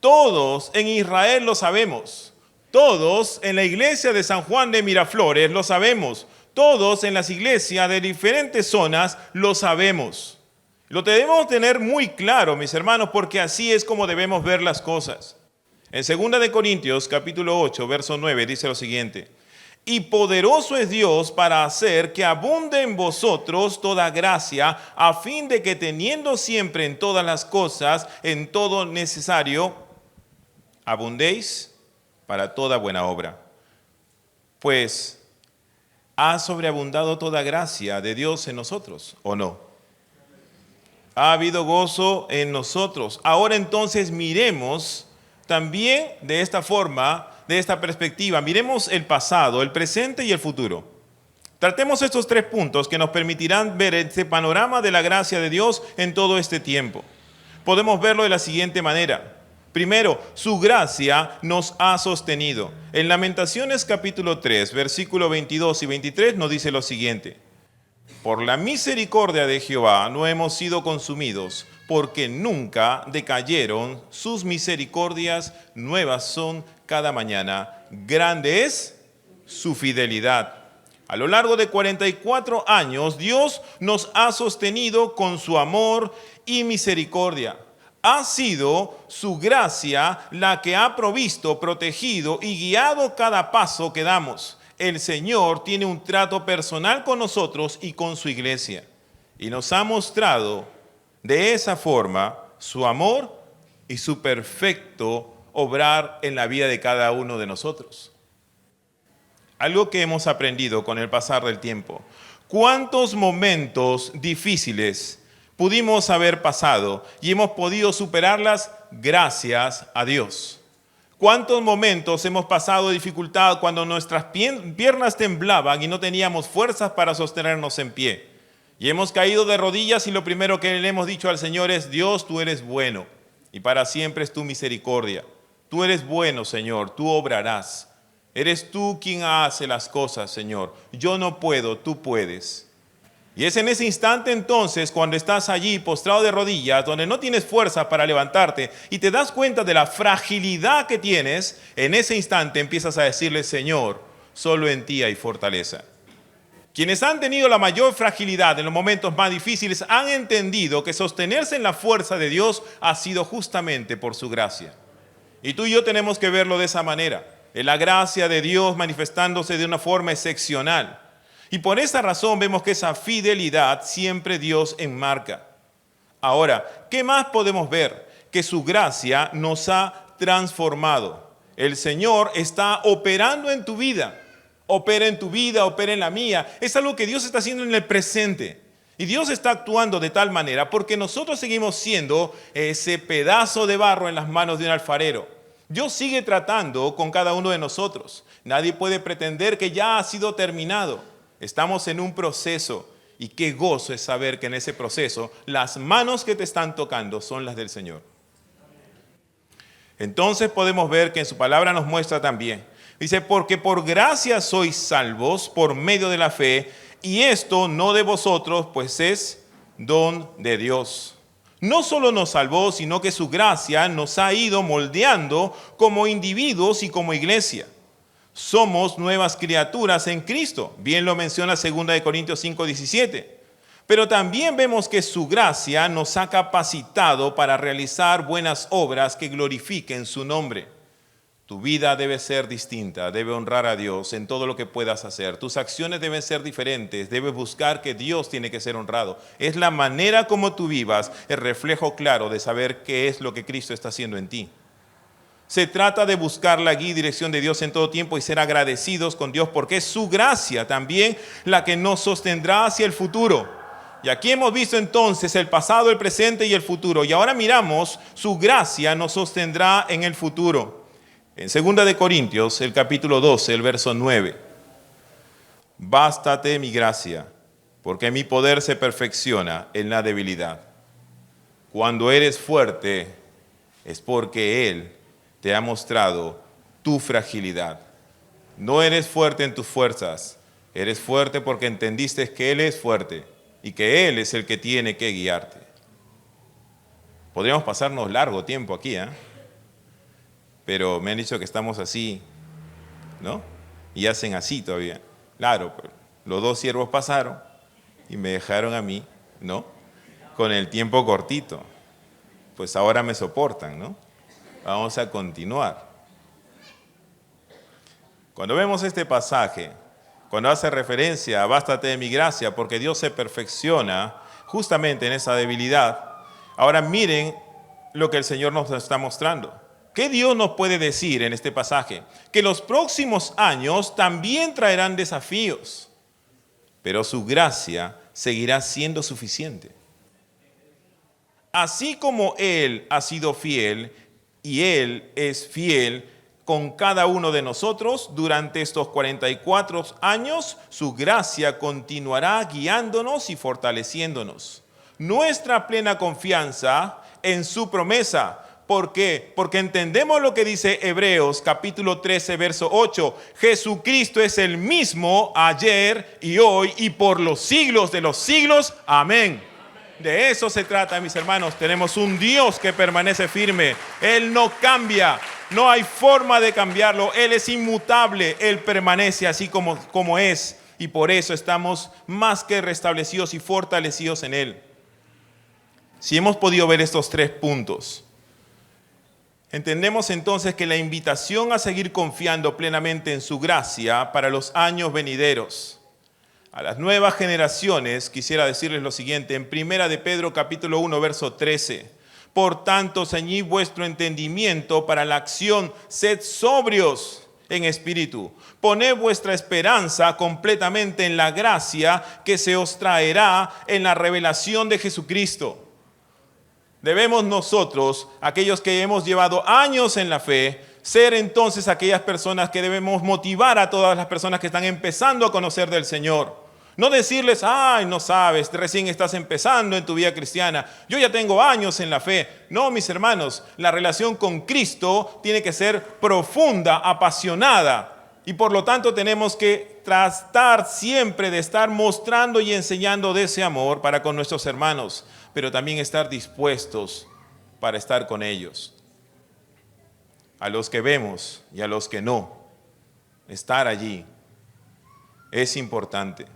Todos en Israel lo sabemos. Todos en la iglesia de San Juan de Miraflores lo sabemos. Todos en las iglesias de diferentes zonas lo sabemos. Lo debemos tener muy claro, mis hermanos, porque así es como debemos ver las cosas. En 2 de Corintios, capítulo 8, verso 9, dice lo siguiente: y poderoso es Dios para hacer que abunde en vosotros toda gracia, a fin de que teniendo siempre en todas las cosas, en todo necesario, abundéis para toda buena obra. Pues, ¿ha sobreabundado toda gracia de Dios en nosotros o no? Ha habido gozo en nosotros. Ahora entonces miremos también de esta forma, de esta perspectiva. Miremos el pasado, el presente y el futuro. Tratemos estos 3 puntos que nos permitirán ver este panorama de la gracia de Dios en todo este tiempo. Podemos verlo de la siguiente manera. Primero, su gracia nos ha sostenido. En Lamentaciones capítulo 3, versículo 22 y 23 nos dice lo siguiente: por la misericordia de Jehová no hemos sido consumidos, porque nunca decayeron sus misericordias, nuevas son cada mañana. Grande es su fidelidad. A lo largo de 44 años, Dios nos ha sostenido con su amor y misericordia. Ha sido su gracia la que ha provisto, protegido y guiado cada paso que damos. El Señor tiene un trato personal con nosotros y con su iglesia. Y nos ha mostrado de esa forma su amor y su perfecto obrar en la vida de cada uno de nosotros. Algo que hemos aprendido con el pasar del tiempo. ¿Cuántos momentos difíciles pudimos haber pasado y hemos podido superarlas gracias a Dios? ¿Cuántos momentos hemos pasado de dificultad cuando nuestras piernas temblaban y no teníamos fuerzas para sostenernos en pie? Y hemos caído de rodillas y lo primero que le hemos dicho al Señor es: Dios, tú eres bueno y para siempre es tu misericordia. Tú eres bueno, Señor, tú obrarás. Eres tú quien hace las cosas, Señor. Yo no puedo, tú puedes. Y es en ese instante entonces, cuando estás allí postrado de rodillas, donde no tienes fuerza para levantarte y te das cuenta de la fragilidad que tienes, en ese instante empiezas a decirle: Señor, solo en ti hay fortaleza. Quienes han tenido la mayor fragilidad en los momentos más difíciles han entendido que sostenerse en la fuerza de Dios ha sido justamente por su gracia. Y tú y yo tenemos que verlo de esa manera, en la gracia de Dios manifestándose de una forma excepcional. Y por esa razón vemos que esa fidelidad siempre Dios enmarca. Ahora, ¿qué más podemos ver? Que su gracia nos ha transformado. El Señor está operando en tu vida. Opera en tu vida, opera en la mía. Es algo que Dios está haciendo en el presente. Y Dios está actuando de tal manera porque nosotros seguimos siendo ese pedazo de barro en las manos de un alfarero. Dios sigue tratando con cada uno de nosotros. Nadie puede pretender que ya ha sido terminado. Estamos en un proceso y qué gozo es saber que en ese proceso las manos que te están tocando son las del Señor. Entonces podemos ver que en su palabra nos muestra también. Dice, porque por gracia sois salvos por medio de la fe, y esto no de vosotros, pues es don de Dios. No solo nos salvó, sino que su gracia nos ha ido moldeando como individuos y como iglesia. Somos nuevas criaturas en Cristo. Bien lo menciona 2 Corintios 5:17. Pero también vemos que su gracia nos ha capacitado para realizar buenas obras que glorifiquen su nombre. Tu vida debe ser distinta, debe honrar a Dios en todo lo que puedas hacer. Tus acciones deben ser diferentes, debes buscar que Dios tiene que ser honrado. Es la manera como tú vivas, el reflejo claro de saber qué es lo que Cristo está haciendo en ti. Se trata de buscar la guía y dirección de Dios en todo tiempo y ser agradecidos con Dios porque es su gracia también la que nos sostendrá hacia el futuro. Y aquí hemos visto entonces el pasado, el presente y el futuro. Y ahora miramos, su gracia nos sostendrá en el futuro. En 2 de Corintios, el capítulo 12, el verso 9. Bástate mi gracia, porque mi poder se perfecciona en la debilidad. Cuando eres fuerte, es porque Él te ha mostrado tu fragilidad. No eres fuerte en tus fuerzas, eres fuerte porque entendiste que Él es fuerte y que Él es el que tiene que guiarte. Podríamos pasarnos largo tiempo aquí, pero me han dicho que estamos así, ¿no? Y hacen así todavía. Claro, pero los dos siervos pasaron y me dejaron a mí, ¿no? Con el tiempo cortito. Pues ahora me soportan, ¿no? Vamos a continuar. Cuando vemos este pasaje, cuando hace referencia a bástate de mi gracia, porque Dios se perfecciona justamente en esa debilidad, ahora miren lo que el Señor nos está mostrando. ¿Qué Dios nos puede decir en este pasaje? Que los próximos años también traerán desafíos, pero su gracia seguirá siendo suficiente. Así como Él ha sido fiel y Él es fiel con cada uno de nosotros durante estos 44 años, su gracia continuará guiándonos y fortaleciéndonos. Nuestra plena confianza en su promesa. ¿Por qué? Porque entendemos lo que dice Hebreos capítulo 13, verso 8. Jesucristo es el mismo ayer y hoy y por los siglos de los siglos. Amén. De eso se trata, mis hermanos. Tenemos un Dios que permanece firme. Él no cambia. No hay forma de cambiarlo. Él es inmutable. Él permanece así como es. Y por eso estamos más que restablecidos y fortalecidos en Él. Si hemos podido ver estos 3 puntos, entendemos entonces que la invitación a seguir confiando plenamente en su gracia para los años venideros. A las nuevas generaciones quisiera decirles lo siguiente, en 1 de Pedro capítulo 1, verso 13. Por tanto, ceñid vuestro entendimiento para la acción, sed sobrios en espíritu. Poned vuestra esperanza completamente en la gracia que se os traerá en la revelación de Jesucristo. Debemos nosotros, aquellos que hemos llevado años en la fe, ser entonces aquellas personas que debemos motivar a todas las personas que están empezando a conocer del Señor. No decirles, ay, no sabes, recién estás empezando en tu vida cristiana, yo ya tengo años en la fe. No, mis hermanos, la relación con Cristo tiene que ser profunda, apasionada. Y por lo tanto tenemos que tratar siempre de estar mostrando y enseñando de ese amor para con nuestros hermanos, pero también estar dispuestos para estar con ellos. A los que vemos y a los que no, estar allí es importante.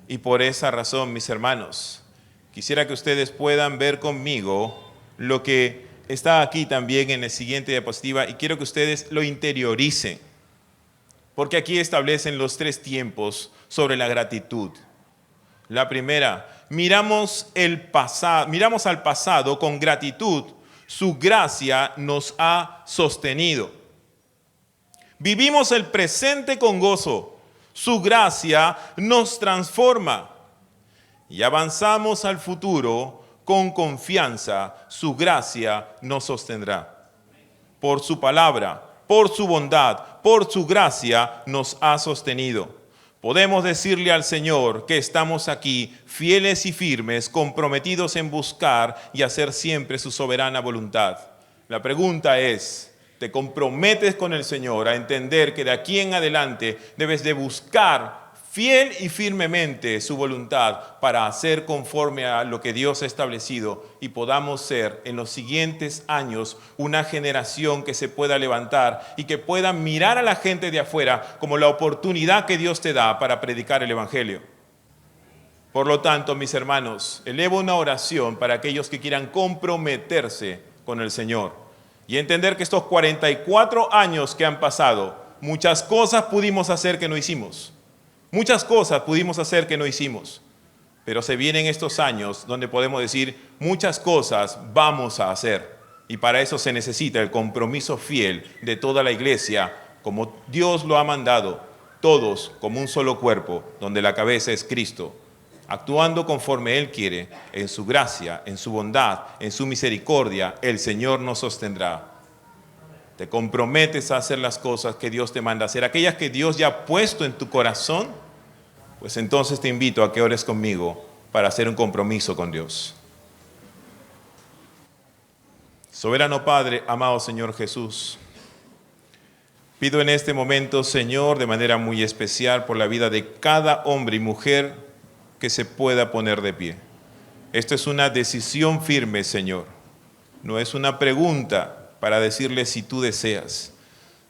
Y por esa razón, mis hermanos, quisiera que ustedes puedan ver conmigo lo que está aquí también en la siguiente diapositiva y quiero que ustedes lo interioricen, porque aquí establecen los 3 tiempos sobre la gratitud. La primera, miramos al pasado con gratitud. Su gracia nos ha sostenido. Vivimos el presente con gozo. Su gracia nos transforma. Y avanzamos al futuro con confianza. Su gracia nos sostendrá. Por su palabra, por su bondad, por su gracia nos ha sostenido. Podemos decirle al Señor que estamos aquí fieles y firmes, comprometidos en buscar y hacer siempre su soberana voluntad. La pregunta es, ¿te comprometes con el Señor a entender que de aquí en adelante debes de buscar fiel y firmemente su voluntad para hacer conforme a lo que Dios ha establecido y podamos ser en los siguientes años una generación que se pueda levantar y que pueda mirar a la gente de afuera como la oportunidad que Dios te da para predicar el Evangelio? Por lo tanto, mis hermanos, elevo una oración para aquellos que quieran comprometerse con el Señor y entender que estos 44 años que han pasado, muchas cosas pudimos hacer que no hicimos. Muchas cosas pudimos hacer que no hicimos, pero se vienen estos años donde podemos decir muchas cosas vamos a hacer y para eso se necesita el compromiso fiel de toda la iglesia como Dios lo ha mandado, todos como un solo cuerpo donde la cabeza es Cristo, actuando conforme Él quiere, en su gracia, en su bondad, en su misericordia, el Señor nos sostendrá. Te comprometes a hacer las cosas que Dios te manda hacer, aquellas que Dios ya ha puesto en tu corazón, pues entonces te invito a que ores conmigo para hacer un compromiso con Dios. Soberano Padre, amado Señor Jesús, pido en este momento, Señor, de manera muy especial por la vida de cada hombre y mujer que se pueda poner de pie. Esto es una decisión firme, Señor. No es una pregunta para decirle si tú deseas,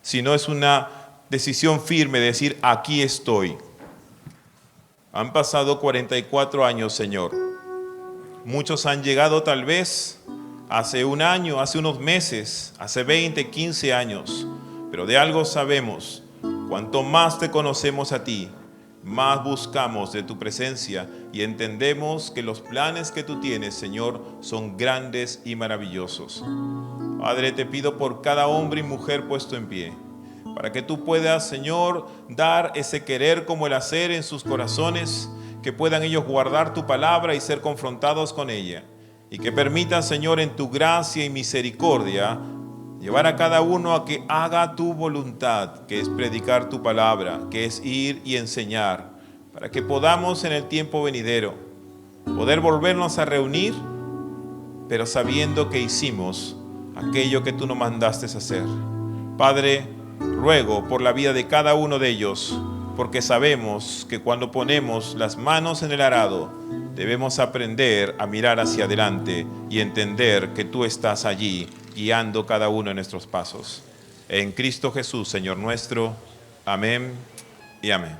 sino es una decisión firme de decir, aquí estoy. Han pasado 44 años, Señor. Muchos han llegado tal vez hace un año, hace unos meses, hace 20, 15 años. Pero de algo sabemos, cuanto más te conocemos a ti, más buscamos de tu presencia y entendemos que los planes que tú tienes, Señor, son grandes y maravillosos. Padre, te pido por cada hombre y mujer puesto en pie, para que tú puedas, Señor, dar ese querer como el hacer en sus corazones, que puedan ellos guardar tu palabra y ser confrontados con ella, y que permitan, Señor, en tu gracia y misericordia, llevar a cada uno a que haga tu voluntad, que es predicar tu palabra, que es ir y enseñar, para que podamos en el tiempo venidero poder volvernos a reunir, pero sabiendo que hicimos aquello que tú nos mandaste hacer. Padre, ruego por la vida de cada uno de ellos, porque sabemos que cuando ponemos las manos en el arado, debemos aprender a mirar hacia adelante y entender que tú estás allí, guiando cada uno de nuestros pasos. En Cristo Jesús, Señor nuestro. Amén y amén.